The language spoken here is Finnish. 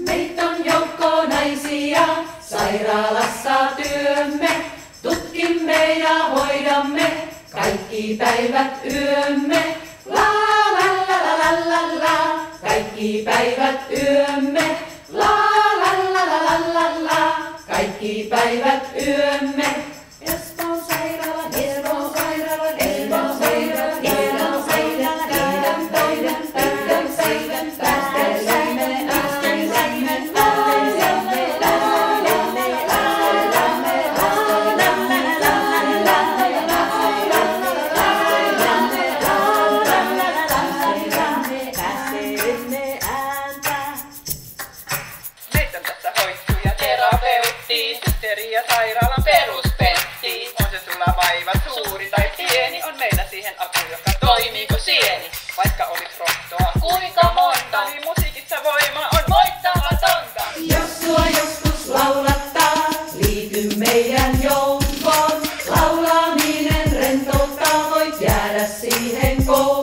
Meitä on joukko naisia, sairaalassa työmme. Tutkimme ja hoidamme kaikki päivät yömme. La la la la la la la, kaikki päivät yömme. La la la la la la la, kaikki päivät yömme. Espoon sairaala, Espoon sairaala, Espoon sairaala, Espoon sairaala, päivän, päivän, päivän, päivän, päästemme, päästemme, systeeri ja sairaalan peruspentti. On se sulla vaiva suuri tai pieni, on meillä siihen apu, joka toimii kuin sieni. Vaikka olis rohtoa kuinka monta, niin musiikissa voima on voittamatonta. Jos sua joskus laulattaa, liity meidän joukkoon. Laulaminen rentouttaa, voit jäädä siihen kouluun.